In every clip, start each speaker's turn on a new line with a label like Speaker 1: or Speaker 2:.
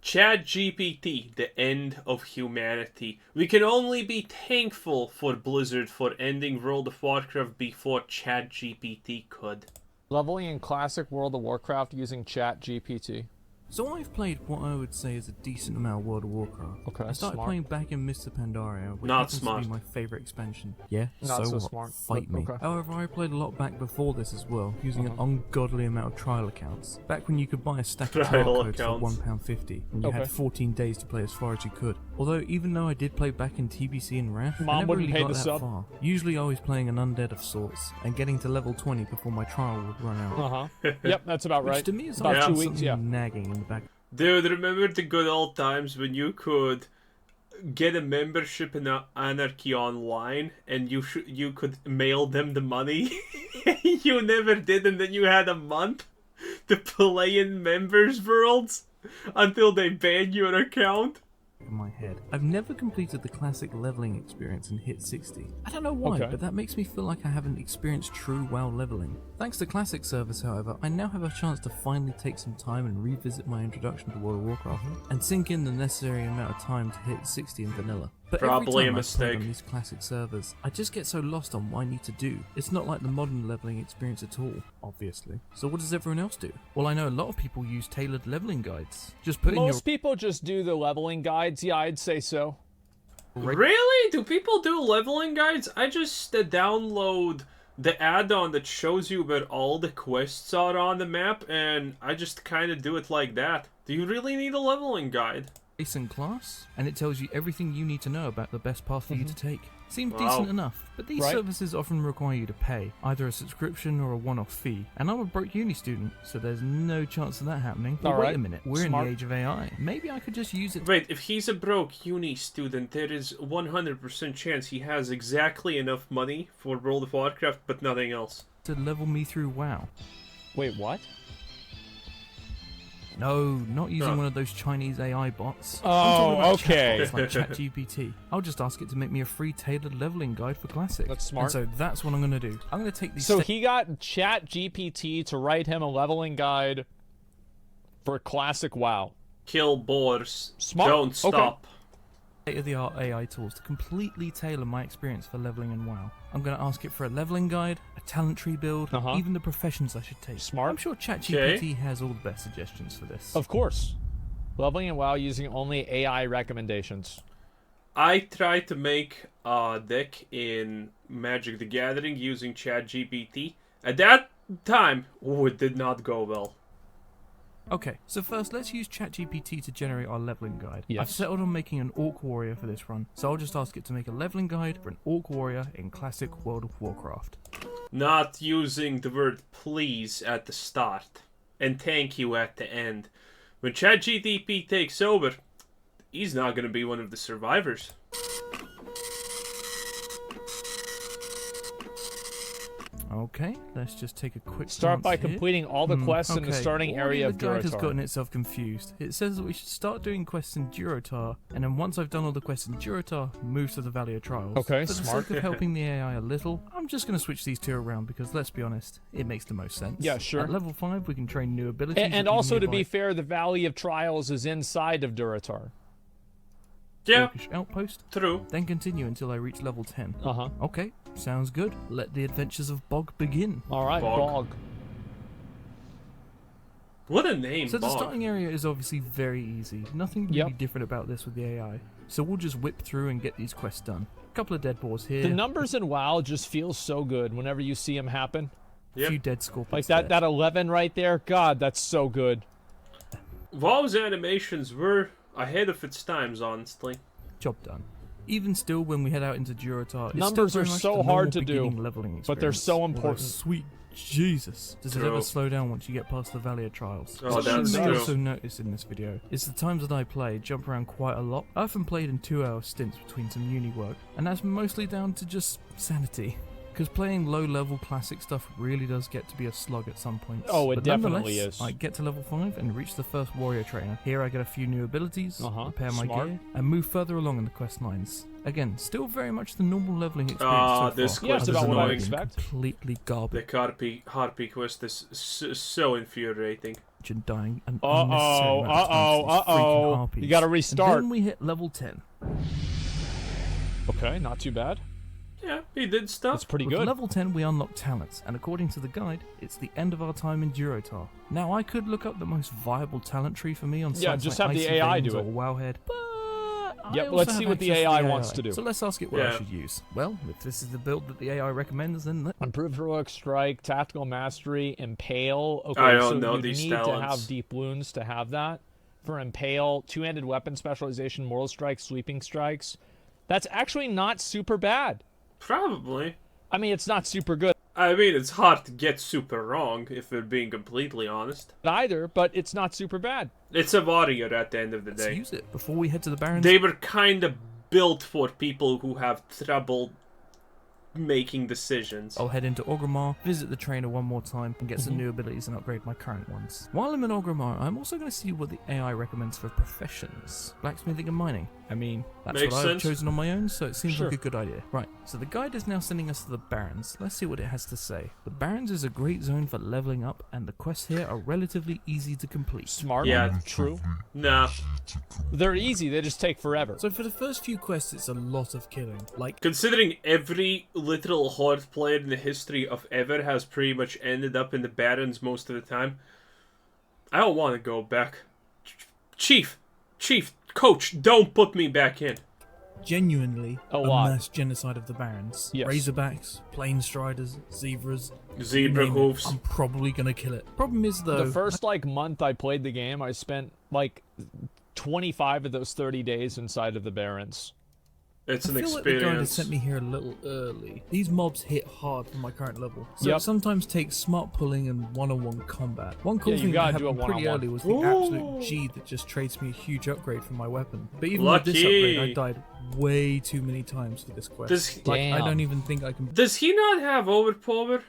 Speaker 1: ChatGPT, the end of humanity. We can only be thankful for Blizzard for ending World of Warcraft before ChatGPT could.
Speaker 2: Leveling in classic World of Warcraft using ChatGPT.
Speaker 3: So I've played what I would say is a decent amount of World of Warcraft.
Speaker 2: Okay,
Speaker 3: I started
Speaker 2: smart.
Speaker 3: playing back in Mr. Pandaria, which
Speaker 1: Not
Speaker 3: happens
Speaker 1: smart.
Speaker 3: to be my favourite expansion. Yeah,
Speaker 2: Not so
Speaker 3: what?
Speaker 2: smart,
Speaker 3: Fight
Speaker 2: but
Speaker 3: me.
Speaker 2: okay.
Speaker 3: However, I played a lot back before this as well, using an ungodly amount of trial accounts. Back when you could buy a stack of
Speaker 1: Trial
Speaker 3: trial codes
Speaker 1: accounts.
Speaker 3: for £1.50, and you
Speaker 2: Okay.
Speaker 3: had 14 days to play as far as you could. Although, even though I did play back in TBC and Wrath,
Speaker 2: Mom
Speaker 3: I never
Speaker 2: wouldn't
Speaker 3: really
Speaker 2: pay
Speaker 3: got
Speaker 2: the
Speaker 3: that
Speaker 2: sub.
Speaker 3: far. Usually I was playing an undead of sorts, and getting to level 20 before my trial would run out.
Speaker 2: Yep, that's about
Speaker 3: Which
Speaker 2: right.
Speaker 3: to me is
Speaker 2: about
Speaker 1: Yeah.
Speaker 2: 2
Speaker 3: something
Speaker 2: weeks, yeah.
Speaker 3: nagging in the back.
Speaker 1: Dude, remember the good old times when you could get a membership in Anarchy Online and you could mail them the money? You never did, and then you had a month to play in Members Worlds until they banned your account?
Speaker 3: In my head. I've never completed the classic leveling experience and hit 60. I don't know why,
Speaker 2: Okay.
Speaker 3: but that makes me feel like I haven't experienced true WoW leveling. Thanks to Classic Service, however, I now have a chance to finally take some time and revisit my introduction to World of Warcraft and sink in the necessary amount of time to hit 60 in vanilla. But
Speaker 1: Probably a
Speaker 3: every time I play
Speaker 1: mistake.
Speaker 3: on these classic servers, I just get so lost on what I need to do. It's not like the modern leveling experience at all, obviously. So what does everyone else do? Well, I know a lot of people use tailored leveling guides. Just put in your
Speaker 2: Most people just do the leveling guides. Yeah, I'd say so.
Speaker 1: Really? Do people do leveling guides? I just download the add-on that shows you where all the quests are on the map, and I just kind of do it like that. Do you really need a leveling guide?
Speaker 3: race and class, and it tells you everything you need to know about the best path for you to take. Seems
Speaker 1: Wow.
Speaker 3: decent enough, but these
Speaker 2: Right.
Speaker 3: services often require you to pay, either a subscription or a one-off fee, and I'm a broke uni student, so there's no chance of that happening. But wait
Speaker 2: Alright.
Speaker 3: a minute, we're
Speaker 2: Smart.
Speaker 3: in the age of AI. Maybe I could just use it
Speaker 1: Wait, if he's a broke uni student, there is 100% chance he has exactly enough money for World of Warcraft, but nothing else.
Speaker 3: to level me through WoW.
Speaker 2: Wait, what?
Speaker 3: No, not using
Speaker 1: Oh.
Speaker 3: one of those Chinese AI bots.
Speaker 2: Oh,
Speaker 3: I'm talking about
Speaker 2: okay.
Speaker 3: chatbots like ChatGPT. I'll just ask it to make me a free tailored leveling guide for Classic.
Speaker 2: That's smart.
Speaker 3: And so that's what I'm going to do. I'm going to take these
Speaker 2: So
Speaker 3: steps
Speaker 2: he got ChatGPT to write him a leveling guide for classic WoW.
Speaker 1: Kill boars.
Speaker 2: Smart.
Speaker 1: Don't
Speaker 2: Okay.
Speaker 1: stop.
Speaker 3: state-of-the-art AI tools to completely tailor my experience for leveling in WoW. I'm going to ask it for a leveling guide, a talent tree build, even the professions I should take.
Speaker 2: Smart.
Speaker 3: I'm sure ChatGPT has all the best suggestions for this.
Speaker 2: Of course. Leveling in WoW using only AI recommendations.
Speaker 1: I tried to make a deck in Magic the Gathering using ChatGPT. At that time, it did not go well.
Speaker 3: Okay, so first let's use ChatGPT to generate our leveling guide.
Speaker 2: Yes.
Speaker 3: I've settled on making an Orc Warrior for this run, so I'll just ask it to make a leveling guide for an Orc Warrior in classic World of Warcraft.
Speaker 1: Not using the word please at the start and thank you at the end. When ChatGPT takes over, he's not going to be one of the survivors.
Speaker 3: Okay, let's just take a quick
Speaker 2: Start by
Speaker 3: glance here.
Speaker 2: completing all the quests in the starting
Speaker 3: Already
Speaker 2: area of
Speaker 3: the guide has
Speaker 2: Durotar.
Speaker 3: gotten itself confused. It says that we should start doing quests in Durotar, and then once I've done all the quests in Durotar, move to the Valley of Trials.
Speaker 2: Okay,
Speaker 3: For the
Speaker 2: smart.
Speaker 3: sake of helping the AI a little, I'm just going to switch these two around because, let's be honest, it makes the most sense.
Speaker 2: Yeah, sure.
Speaker 3: At level 5, we can train new abilities.
Speaker 2: And
Speaker 3: that
Speaker 2: also, to
Speaker 3: nearby
Speaker 2: be fair, the Valley of Trials is inside of Durotar.
Speaker 1: Yeah,
Speaker 3: Orcish outpost,
Speaker 1: true.
Speaker 3: then continue until I reach level 10.
Speaker 2: Uh-huh.
Speaker 3: Okay, sounds good. Let the adventures of Bog begin.
Speaker 2: All right,
Speaker 1: Bog.
Speaker 2: Bog.
Speaker 1: What a name,
Speaker 3: So the
Speaker 1: Bog.
Speaker 3: starting area is obviously very easy. Nothing really
Speaker 2: Yep.
Speaker 3: different about this with the AI. So we'll just whip through and get these quests done. A couple of dead boars here.
Speaker 2: The numbers in WoW just feel so good whenever you see them happen.
Speaker 3: a
Speaker 1: Yep.
Speaker 3: few dead scorpions.
Speaker 2: Like that 11 right there. God, that's so good.
Speaker 1: WoW's animations were ahead of its times, honestly.
Speaker 3: Job done. Even still, when we head out into Durotar, it's
Speaker 2: Numbers
Speaker 3: still
Speaker 2: are
Speaker 3: very much
Speaker 2: so
Speaker 3: the
Speaker 2: hard
Speaker 3: normal
Speaker 2: to do,
Speaker 3: beginning leveling
Speaker 2: but they're so
Speaker 3: experience. Although,
Speaker 2: important.
Speaker 3: Sweet Jesus. Does it
Speaker 1: True.
Speaker 3: ever slow down once you get past the Valley of Trials?
Speaker 1: Oh,
Speaker 3: Something
Speaker 1: that's
Speaker 3: you may
Speaker 1: true.
Speaker 3: also notice in this video is the times that I play jump around quite a lot. I often played in 2-hour stints between some uni work, and that's mostly down to just sanity. Because playing low-level classic stuff really does get to be a slog at some points.
Speaker 2: Oh, it
Speaker 3: But
Speaker 2: definitely
Speaker 3: nonetheless,
Speaker 2: is.
Speaker 3: I get to level 5 and reach the first warrior trainer. Here I get a few new abilities, repair my
Speaker 2: smart.
Speaker 3: gear, and move further along in the quest lines. Again, still very much the normal leveling experience
Speaker 1: Ah,
Speaker 3: so
Speaker 1: this
Speaker 3: far.
Speaker 2: Yeah, it's
Speaker 1: quest
Speaker 2: about
Speaker 1: is
Speaker 2: what I
Speaker 1: annoying.
Speaker 2: expect.
Speaker 3: Completely
Speaker 1: The
Speaker 3: garbage.
Speaker 1: Harpy quest is so infuriating.
Speaker 3: and dying an unnecessary amount of time to these freaking harpies.
Speaker 2: You gotta restart.
Speaker 3: And then we hit level 10.
Speaker 2: Okay, not too bad.
Speaker 1: Yeah, he did stuff.
Speaker 2: That's pretty
Speaker 3: With
Speaker 2: good.
Speaker 3: level 10 we unlock talents, and according to the guide, it's the end of our time in Durotar. Now I could look up the most viable talent tree for me on sites
Speaker 2: just
Speaker 3: like
Speaker 2: have the
Speaker 3: Icy
Speaker 2: AI
Speaker 3: Veins
Speaker 2: do
Speaker 3: or
Speaker 2: it.
Speaker 3: Wowhead, but
Speaker 2: Yep,
Speaker 3: I also
Speaker 2: let's
Speaker 3: have
Speaker 2: see what the
Speaker 3: access to
Speaker 2: AI wants to do.
Speaker 3: So let's ask it what I
Speaker 1: Yeah.
Speaker 3: should use. Well, if this is the build that the AI recommends, then
Speaker 2: Improved heroic strike, tactical mastery, impale. Okay,
Speaker 1: I don't
Speaker 2: so
Speaker 1: know
Speaker 2: you
Speaker 1: these
Speaker 2: need to
Speaker 1: talents.
Speaker 2: have deep wounds to have that. For impale, two-handed weapon specialization, mortal strikes, sweeping strikes. That's actually not super bad.
Speaker 1: Probably.
Speaker 2: I mean, it's not super good
Speaker 1: I mean, it's hard to get super wrong, if we're being completely honest.
Speaker 2: either, but it's not super bad.
Speaker 1: It's a warrior at the end of the
Speaker 3: let's
Speaker 1: day.
Speaker 3: use it before we head to the Barrens.
Speaker 1: They were kind of built for people who have trouble making decisions.
Speaker 3: I'll head into Orgrimmar, visit the trainer one more time, and get some new abilities and upgrade my current ones. While I'm in Orgrimmar, I'm also going to see what the AI recommends for professions. Blacksmithing and mining. I mean, that's
Speaker 1: Makes
Speaker 3: what I've
Speaker 1: sense.
Speaker 3: chosen on my own, so it seems
Speaker 2: Sure.
Speaker 3: like a good idea. Right, so the guide is now sending us to the Barrens. Let's see what it has to say. The Barrens is a great zone for leveling up, and the quests here are relatively easy to complete.
Speaker 2: Smart.
Speaker 1: Yeah.
Speaker 2: True.
Speaker 1: Nah.
Speaker 2: They're easy. They just take forever.
Speaker 3: So for the first few quests, it's a lot of killing. Like,
Speaker 1: Considering every literal horde player in the history of ever has pretty much ended up in the Barrens most of the time, I don't want to go back. Chief, coach, don't put me back in.
Speaker 3: genuinely
Speaker 2: A lot.
Speaker 3: mass genocide of the Barrens.
Speaker 2: Yes.
Speaker 3: Razorbacks, plain striders, zebras.
Speaker 1: Zebra
Speaker 3: name it,
Speaker 1: hooves.
Speaker 3: I'm probably gonna kill it. Problem is though,
Speaker 2: The first month I played the game, I spent 25 of those 30 days inside of the Barrens.
Speaker 1: It's
Speaker 3: I
Speaker 1: an
Speaker 3: feel like the guide has
Speaker 1: experience.
Speaker 3: sent me here a little early. These mobs hit hard for my current level, so
Speaker 2: Yep.
Speaker 3: it sometimes takes smart pulling and one-on-one combat. One cool
Speaker 2: Yeah, you
Speaker 3: thing
Speaker 2: gotta
Speaker 3: that
Speaker 2: do it
Speaker 3: happened pretty
Speaker 2: one-on-one.
Speaker 3: early was the
Speaker 1: Ooh.
Speaker 3: absolute G that just trades me a huge upgrade for my weapon. But even with this upgrade, I
Speaker 1: Lucky.
Speaker 3: died way too many times for this quest.
Speaker 1: Does-
Speaker 3: Like, I
Speaker 2: Damn.
Speaker 3: don't even think I can
Speaker 1: Does he not have overpower?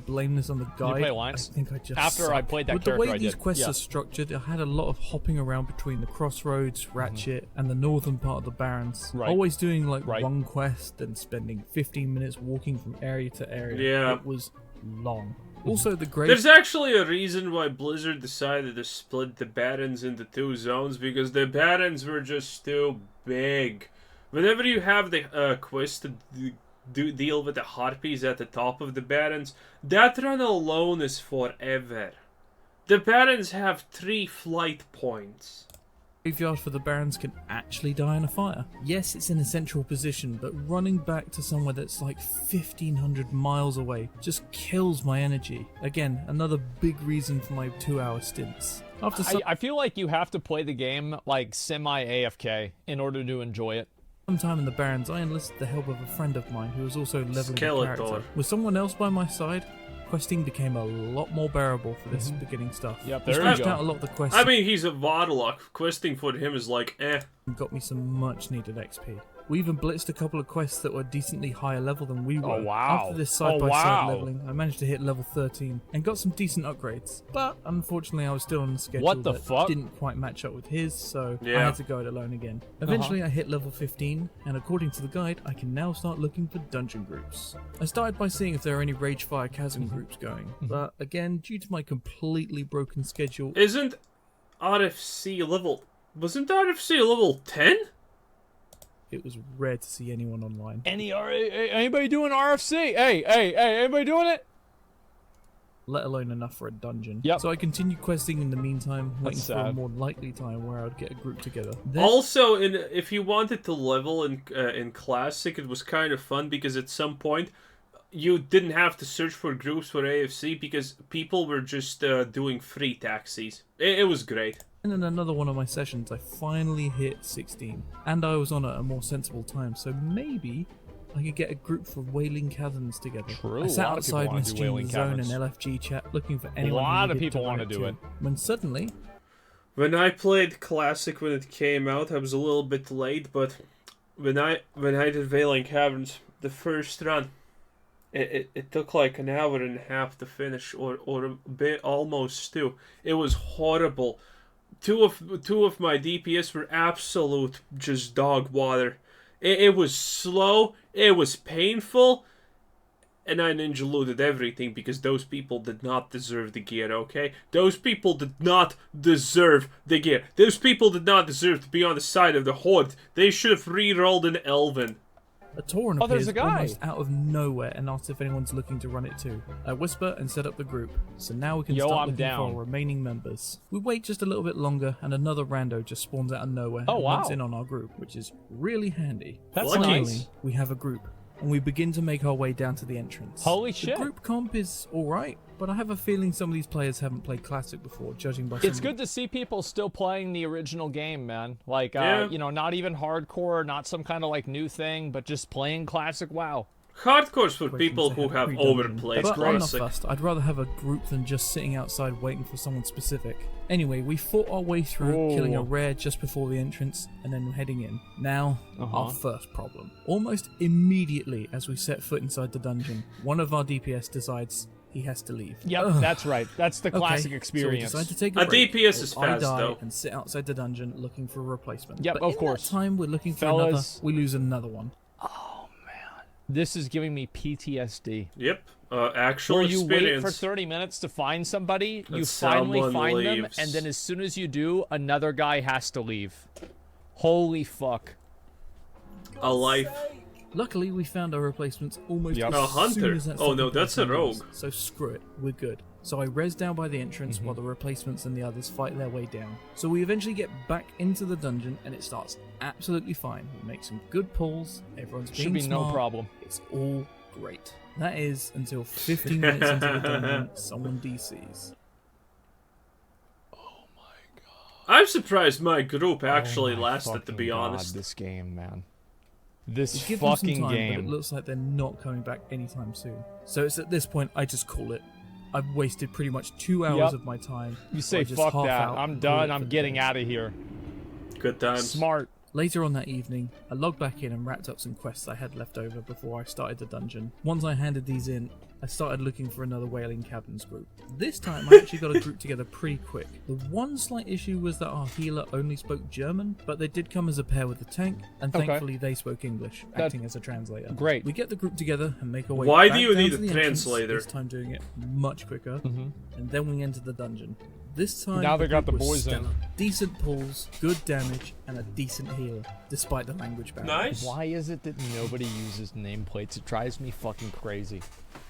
Speaker 3: blame this on the guide.
Speaker 2: play Alliance?
Speaker 3: I think I just
Speaker 2: After I
Speaker 3: suck.
Speaker 2: played that
Speaker 3: With the
Speaker 2: character,
Speaker 3: way
Speaker 2: I
Speaker 3: these
Speaker 2: did,
Speaker 3: quests
Speaker 2: yeah.
Speaker 3: are structured, I had a lot of hopping around between the crossroads, Ratchet, and the northern part of the Barrens.
Speaker 2: Right.
Speaker 3: Always doing
Speaker 2: Right.
Speaker 3: one quest and spending 15 minutes walking from area to area.
Speaker 1: Yeah.
Speaker 3: It was long. Also, the great
Speaker 1: There's actually a reason why Blizzard decided to split the Barrens into two zones, because the Barrens were just too big. Whenever you have the quest to deal with the harpies at the top of the Barrens, that run alone is forever. The Barrens have 3 flight points.
Speaker 3: graveyard for the Barrens can actually die in a fire. Yes, it's in a central position, but running back to somewhere that's like 1,500 miles away just kills my energy. Again, another big reason for my 2-hour stints. After
Speaker 2: I feel like you have to play the game semi-AFK in order to enjoy it.
Speaker 3: some time in the Barrens, I enlisted the help of a friend of mine who was also leveling the
Speaker 1: Skeletor.
Speaker 3: character. With someone else by my side, questing became a lot more bearable for this beginning stuff.
Speaker 2: Yep,
Speaker 3: We
Speaker 2: there you
Speaker 3: smashed
Speaker 2: go.
Speaker 3: out a lot of the quests
Speaker 1: I mean, he's a Warlock. Questing for him is like, eh.
Speaker 3: and got me some much needed XP. We even blitzed a couple of quests that were decently higher level than we were.
Speaker 2: Oh, wow.
Speaker 3: After this
Speaker 2: Oh,
Speaker 3: side-by-side
Speaker 2: wow.
Speaker 3: leveling, I managed to hit level 13 and got some decent upgrades. But unfortunately, I was still on a schedule
Speaker 2: What the
Speaker 3: that
Speaker 2: fuck?
Speaker 3: didn't quite match up with his, so I
Speaker 1: Yeah.
Speaker 3: had to go it alone again. Eventually, I hit level 15, and according to the guide, I can now start looking for dungeon groups. I started by seeing if there are any Ragefire Chasm groups going, but again, due to my completely broken schedule,
Speaker 1: Isn't RFC level... Wasn't RFC level 10?
Speaker 3: it was rare to see anyone online.
Speaker 2: Anybody doing RFC? Hey, anybody doing it?
Speaker 3: Let alone enough for a dungeon.
Speaker 2: Yep.
Speaker 3: So I continued questing in the meantime, waiting
Speaker 2: That's
Speaker 3: for a
Speaker 2: sad.
Speaker 3: more likely time where I would get a group together. Then,
Speaker 1: Also, if you wanted to level in Classic, it was kind of fun because at some point you didn't have to search for groups for AFC because people were just doing free taxis. It was great.
Speaker 3: and in another one of my sessions, I finally hit 16, and I was on at a more sensible time, so maybe I could get a group for Wailing Caverns together.
Speaker 2: True,
Speaker 3: I
Speaker 2: a
Speaker 3: sat
Speaker 2: lot of people
Speaker 3: outside
Speaker 2: wanna do
Speaker 3: messaging
Speaker 2: Wailing
Speaker 3: the zone and
Speaker 2: Caverns.
Speaker 3: LFG chat looking for anyone who
Speaker 2: lot of
Speaker 3: needed
Speaker 2: people
Speaker 3: to
Speaker 2: wanna
Speaker 3: write
Speaker 2: do
Speaker 3: to,
Speaker 2: it.
Speaker 3: when suddenly,
Speaker 1: When I played Classic when it came out, I was a little bit late, but when I did Veiling Caverns, the first run, it took like an hour and a half to finish, or a bit, almost two. It was horrible. Two of my DPS were absolute just dog water. It was slow. It was painful. and I ninja looted everything because those people did not deserve the gear, okay? Those people did not deserve the gear. Those people did not deserve to be on the side of the Horde. They should have re-rolled an Elven.
Speaker 3: A Tauren
Speaker 2: Oh, there's
Speaker 3: appears
Speaker 2: a guy.
Speaker 3: almost out of nowhere and asks if anyone's looking to run it too. I whisper and set up the group, so now we can
Speaker 2: Yo,
Speaker 3: start
Speaker 2: I'm
Speaker 3: looking
Speaker 2: down.
Speaker 3: for our remaining members. We wait just a little bit longer and another rando just spawns out of nowhere
Speaker 2: Oh,
Speaker 3: and
Speaker 2: wow.
Speaker 3: wants in on our group, which is really handy.
Speaker 2: That's
Speaker 1: Lucky.
Speaker 3: Finally,
Speaker 2: nice.
Speaker 3: we have a group, and we begin to make our way down to the entrance.
Speaker 2: Holy
Speaker 3: The
Speaker 2: shit.
Speaker 3: group comp is alright, but I have a feeling some of these players haven't played Classic before, judging by
Speaker 2: It's
Speaker 3: some
Speaker 2: good to see people still playing the original game, man. Like,
Speaker 1: Yeah.
Speaker 2: you know, not even hardcore, not some kind of like new thing, but just playing classic WoW.
Speaker 1: Hardcore's for
Speaker 3: questions
Speaker 1: people
Speaker 3: they
Speaker 1: who
Speaker 3: have
Speaker 1: have
Speaker 3: pre-done.
Speaker 1: overplayed
Speaker 3: But I'm not
Speaker 1: Classic.
Speaker 3: fussed. I'd rather have a group than just sitting outside waiting for someone specific. Anyway, we fought our way through, killing a
Speaker 2: Ooh.
Speaker 3: rare just before the entrance, and then heading in. Now,
Speaker 2: Uh-huh.
Speaker 3: our first problem. Almost immediately as we set foot inside the dungeon, one of our DPS decides he has to leave.
Speaker 2: Yep,
Speaker 3: Ugh.
Speaker 2: that's right. That's the classic
Speaker 3: Okay,
Speaker 2: experience.
Speaker 3: So we decide to take a
Speaker 1: A
Speaker 3: break,
Speaker 1: DPS is
Speaker 3: while I
Speaker 1: fast,
Speaker 3: die
Speaker 1: though.
Speaker 3: and sit outside the dungeon looking for a replacement.
Speaker 2: Yep,
Speaker 3: but
Speaker 2: of
Speaker 3: in
Speaker 2: course.
Speaker 3: that time we're looking for
Speaker 2: Fellas.
Speaker 3: another, we lose another one.
Speaker 2: This is giving me PTSD.
Speaker 1: Yep, actual
Speaker 2: Where you wait
Speaker 1: experience.
Speaker 2: for 30 minutes to find somebody, you
Speaker 1: And
Speaker 2: finally
Speaker 1: someone
Speaker 2: find them,
Speaker 1: leaves.
Speaker 2: and then as soon as you do, another guy has to leave. Holy fuck.
Speaker 1: A life.
Speaker 3: Luckily, we found our replacements almost
Speaker 2: Yep.
Speaker 3: as
Speaker 1: A hunter.
Speaker 3: soon as that
Speaker 1: Oh, no,
Speaker 3: second
Speaker 1: that's a
Speaker 3: person leaves.
Speaker 1: rogue.
Speaker 3: So screw it, we're good. So I res down by the entrance
Speaker 2: Mm-hmm.
Speaker 3: while the replacements and the others fight their way down. So we eventually get back into the dungeon and it starts absolutely fine. We make some good pulls, everyone's being
Speaker 2: Should be no
Speaker 3: smart,
Speaker 2: problem.
Speaker 3: It's all great. That is until 15 minutes into the dungeon, someone DCs.
Speaker 1: I'm surprised my group actually
Speaker 2: Oh my
Speaker 1: lasted, to
Speaker 2: fucking
Speaker 1: be
Speaker 2: God,
Speaker 1: honest.
Speaker 2: this game, man. This
Speaker 3: We give them some
Speaker 2: fucking
Speaker 3: time, but it
Speaker 2: game.
Speaker 3: looks like they're not coming back anytime soon. So it's at this point I just call it. I've wasted pretty much 2 hours
Speaker 2: Yep.
Speaker 3: of my time.
Speaker 2: You
Speaker 3: so I
Speaker 2: say
Speaker 3: just
Speaker 2: fuck
Speaker 3: half
Speaker 2: that.
Speaker 3: out
Speaker 2: I'm
Speaker 3: and call
Speaker 2: done.
Speaker 3: it
Speaker 2: I'm
Speaker 3: for the
Speaker 2: getting
Speaker 3: day.
Speaker 2: out of here.
Speaker 1: Good times.
Speaker 2: Smart.
Speaker 3: Later on that evening, I logged back in and wrapped up some quests I had left over before I started the dungeon. Once I handed these in, I started looking for another Wailing Caverns group. This time, I actually got a group together pretty quick. The one slight issue was that our healer only spoke German, but they did come as a pair with the tank, and
Speaker 2: Okay.
Speaker 3: thankfully they spoke English,
Speaker 2: That-
Speaker 3: acting as a translator.
Speaker 2: Great.
Speaker 3: We get the group together and make our way
Speaker 1: Why
Speaker 3: back
Speaker 1: do you
Speaker 3: down
Speaker 1: need
Speaker 3: to
Speaker 1: a
Speaker 3: the entrance,
Speaker 1: translator?
Speaker 3: This time doing it much quicker,
Speaker 2: Mhm.
Speaker 3: and then we enter the dungeon. This time,
Speaker 2: Now they got
Speaker 3: group
Speaker 2: the
Speaker 3: was
Speaker 2: boys in.
Speaker 3: stellar. Decent pulls, good damage, and a decent healer, despite the language barrier.
Speaker 1: Nice.
Speaker 2: Why is it that nobody uses nameplates? It drives me fucking crazy.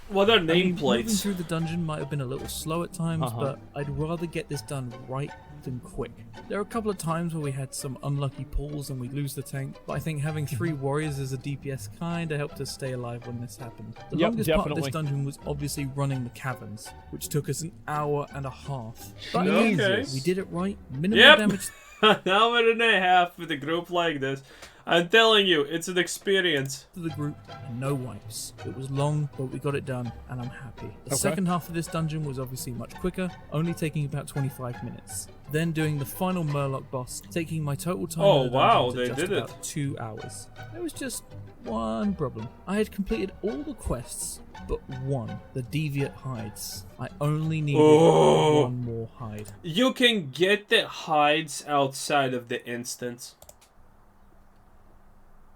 Speaker 1: What are
Speaker 3: I mean, moving
Speaker 1: nameplates?
Speaker 3: through the dungeon might have been a little slow at times,
Speaker 2: Uh-huh.
Speaker 3: but I'd rather get this done right than quick. There are a couple of times where we had some unlucky pulls and we'd lose the tank, but I think having 3 warriors as a DPS kinda helped us stay alive when this happened. The
Speaker 2: Yep,
Speaker 3: longest part of
Speaker 2: definitely.
Speaker 3: this dungeon was obviously running the caverns, which took us an hour and a half. But
Speaker 1: Okay.
Speaker 3: we did it right, minimal
Speaker 1: Yep.
Speaker 3: damage.
Speaker 1: An hour and a half with a group like this. I'm telling you, it's an experience.
Speaker 3: To the group and no wipes. It was long, but we got it done, and I'm happy. The
Speaker 2: Okay.
Speaker 3: second half of this dungeon was obviously much quicker, only taking about 25 minutes. Then doing the final Murloc boss, taking my total time
Speaker 1: Oh,
Speaker 3: in the
Speaker 1: wow,
Speaker 3: dungeon to
Speaker 1: they
Speaker 3: just
Speaker 1: did it.
Speaker 3: about 2 hours. There was just one problem. I had completed all the quests, but one, the Deviate Hides. I only needed
Speaker 1: Oh.
Speaker 3: one more hide.
Speaker 1: You can get the hides outside of the instance.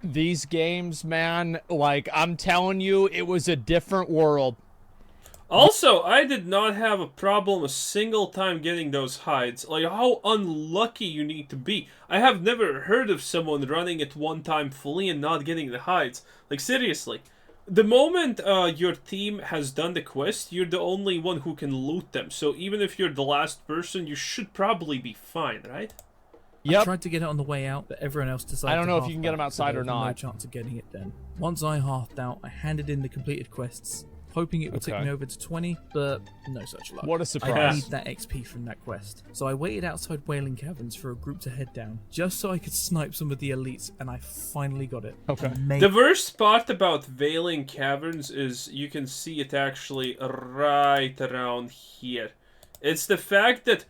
Speaker 2: These games, man, like, I'm telling you, it was a different world.
Speaker 1: Also, I did not have a problem a single time getting those hides. Like, how unlucky you need to be. I have never heard of someone running it one time fully and not getting the hides. Like, seriously. The moment your team has done the quest, you're the only one who can loot them. So even if you're the last person, you should probably be fine, right?
Speaker 3: I
Speaker 2: Yep.
Speaker 3: tried to get it on the way out, but everyone else decided
Speaker 2: I don't
Speaker 3: to
Speaker 2: know if
Speaker 3: half
Speaker 2: you can get
Speaker 3: out,
Speaker 2: them outside
Speaker 3: so
Speaker 2: or
Speaker 3: there was No
Speaker 2: not.
Speaker 3: chance of getting it then. Once I halved out, I handed in the completed quests, hoping it would take
Speaker 2: Okay.
Speaker 3: me over to 20, but no such luck.
Speaker 2: What a
Speaker 3: I
Speaker 2: surprise.
Speaker 3: need that XP from that quest. So I waited outside Wailing Caverns for a group to head down, just so I could snipe some of the elites, and I finally got it.
Speaker 2: Okay.
Speaker 3: Made
Speaker 1: The worst part about Veiling Caverns is you can see it actually right around here. It's the fact that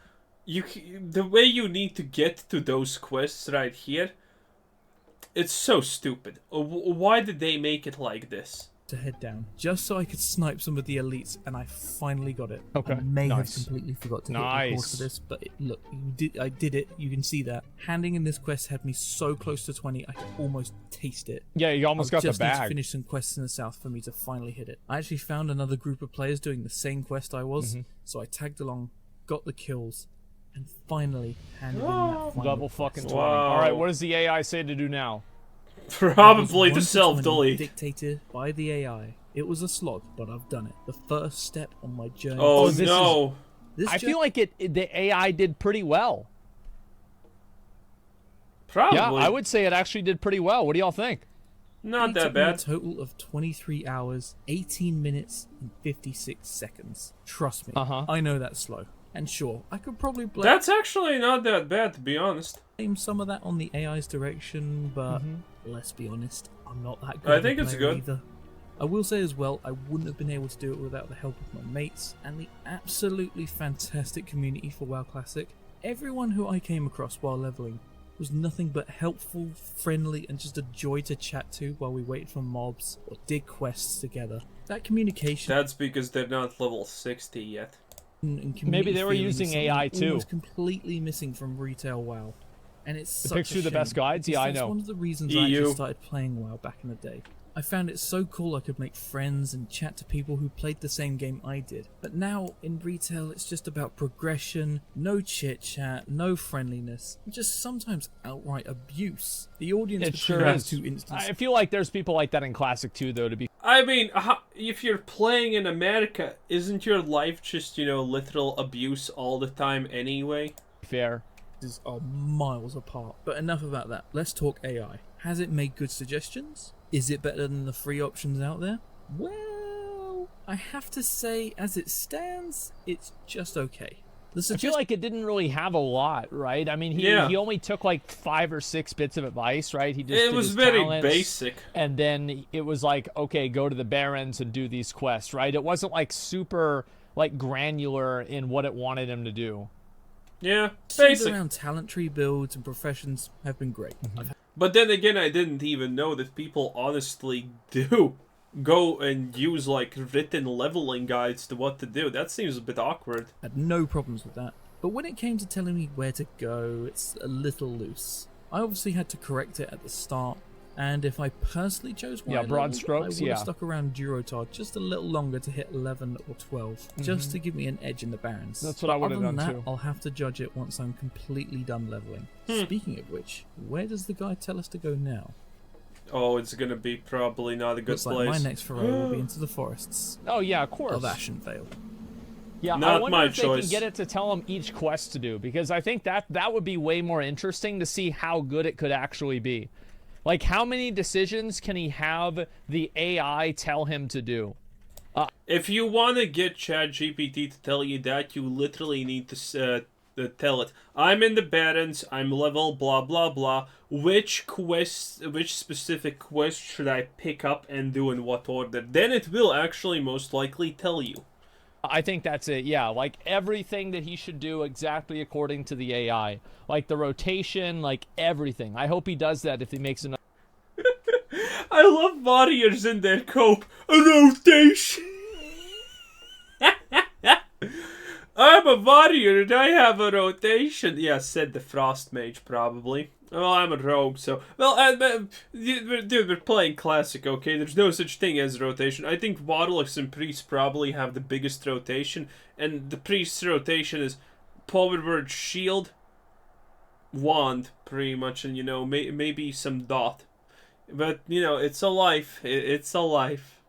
Speaker 1: the way you need to get to those quests right here, it's so stupid. Why did they make it like this?
Speaker 3: to head down just so I could snipe some of the elites, and I finally got it.
Speaker 2: Okay,
Speaker 3: I may have
Speaker 2: nice.
Speaker 3: completely forgot to hit
Speaker 2: Nice.
Speaker 3: record for this, but look, I did it. You can see that. Handing in this quest had me so close to 20, I could almost taste it.
Speaker 2: Yeah, you almost got the
Speaker 3: just need to
Speaker 2: bag.
Speaker 3: finish some quests in the south for me to finally hit it. I actually found another group of players doing the same quest I was, so I tagged along, got the kills, and finally handed in that final
Speaker 2: Double fucking 20.
Speaker 1: Wow.
Speaker 2: All right, what does the AI say to do now?
Speaker 1: Probably to
Speaker 3: 1
Speaker 1: self-delete.
Speaker 3: dictated by the AI. It was a slog, but I've done it. The first step on my journey.
Speaker 1: Oh
Speaker 2: this
Speaker 1: no.
Speaker 3: This
Speaker 2: I feel like the AI did pretty well.
Speaker 1: Probably.
Speaker 2: Yeah, I would say it actually did pretty well. What do y'all think?
Speaker 1: Not
Speaker 3: It
Speaker 1: that
Speaker 3: took me a
Speaker 1: bad.
Speaker 3: total of 23 hours, 18 minutes, and 56 seconds. Trust me, I know that's slow. And sure, I could probably
Speaker 1: That's actually not that bad, to be honest.
Speaker 3: blame some of that on the AI's direction, but let's be honest, I'm not that good.
Speaker 1: I
Speaker 3: of a
Speaker 1: think it's
Speaker 3: player
Speaker 1: good.
Speaker 3: Either. I will say as well, I wouldn't have been able to do it without the help of my mates and the absolutely fantastic community for WoW Classic. Everyone who I came across while leveling was nothing but helpful, friendly, and just a joy to chat to while we waited for mobs or did quests together. That communication
Speaker 1: That's because they're not level 60 yet.
Speaker 3: and community
Speaker 2: Maybe they were
Speaker 3: feeling is
Speaker 2: using
Speaker 3: something
Speaker 2: AI too.
Speaker 3: almost completely missing from retail WoW. And it's
Speaker 2: It
Speaker 3: such
Speaker 2: picks
Speaker 3: a
Speaker 2: through the best
Speaker 3: shame,
Speaker 2: guides?
Speaker 3: because
Speaker 2: Yeah, I
Speaker 3: that's
Speaker 2: know.
Speaker 3: one of the reasons I
Speaker 1: EU.
Speaker 3: actually started playing WoW back in the day. I found it so cool I could make friends and chat to people who played the same game I did. But now, in retail, it's just about progression, no chit-chat, no friendliness, and just sometimes outright abuse. The audience
Speaker 2: It
Speaker 3: between
Speaker 2: sure
Speaker 3: those
Speaker 2: is.
Speaker 3: two instances
Speaker 2: I feel like there's people like that in Classic too, though, to be
Speaker 1: I mean, if you're playing in America, isn't your life just, literal abuse all the time anyway?
Speaker 2: fair.
Speaker 3: are miles apart. But enough about that. Let's talk AI. Has it made good suggestions? Is it better than the free options out there? Well, I have to say, as it stands, it's just okay. The
Speaker 2: I feel like it didn't really have a lot, right? I mean, he only took like 5 or 6 bits of advice, right? He just
Speaker 1: It
Speaker 2: did
Speaker 1: was
Speaker 2: his
Speaker 1: very
Speaker 2: talents,
Speaker 1: basic.
Speaker 2: and then it was like, okay, go to the Barrens and do these quests, right? It wasn't like super like granular in what it wanted him to do.
Speaker 1: Yeah,
Speaker 3: Basic.
Speaker 1: basic.
Speaker 3: Around talent tree builds and professions have been great.
Speaker 1: But then again, I didn't even know that people honestly do go and use like written leveling guides to what to do. That seems a bit awkward.
Speaker 3: Had no problems with that. But when it came to telling me where to go, it's a little loose. I obviously had to correct it at the start, and if I personally chose one,
Speaker 2: Yeah, broad strokes,
Speaker 3: I would
Speaker 2: yeah.
Speaker 3: have stuck around Durotard just a little longer to hit 11 or 12, just to give me an edge in the Barrens.
Speaker 2: That's what I would have
Speaker 3: Other than
Speaker 2: done
Speaker 3: that,
Speaker 2: too.
Speaker 3: I'll have to judge it once I'm completely done leveling. Speaking of which, where does the guide tell us to go now?
Speaker 1: Oh, it's gonna be probably not a good
Speaker 3: Looks like
Speaker 1: place.
Speaker 3: my next foray will be into the forests
Speaker 2: Oh yeah, of course.
Speaker 3: of Ashenvale.
Speaker 2: Yeah, I
Speaker 1: Not
Speaker 2: wonder
Speaker 1: my
Speaker 2: if they
Speaker 1: choice.
Speaker 2: can get it to tell them each quest to do, because I think that would be way more interesting to see how good it could actually be. Like, how many decisions can he have the AI tell him to do?
Speaker 1: If you want to get ChatGPT to tell you that, you literally need to tell it, I'm in the Barrens, I'm level blah blah blah, which specific quest should I pick up and do in what order? Then it will actually most likely tell you.
Speaker 2: I think that's it, yeah. Like, everything that he should do exactly according to the AI. Like, the rotation, like, everything. I hope he does that if he makes another...
Speaker 1: I love warriors in their cope. A rotation. I'm a warrior and I have a rotation. Yeah, said the frost mage probably. Well, I'm a rogue, so... Well, dude, we're playing classic, okay? There's no such thing as rotation. I think warlocks and priests probably have the biggest rotation, and the priest's rotation is power word shield, wand, pretty much, and, maybe some dot. But, it's a life. It's a life.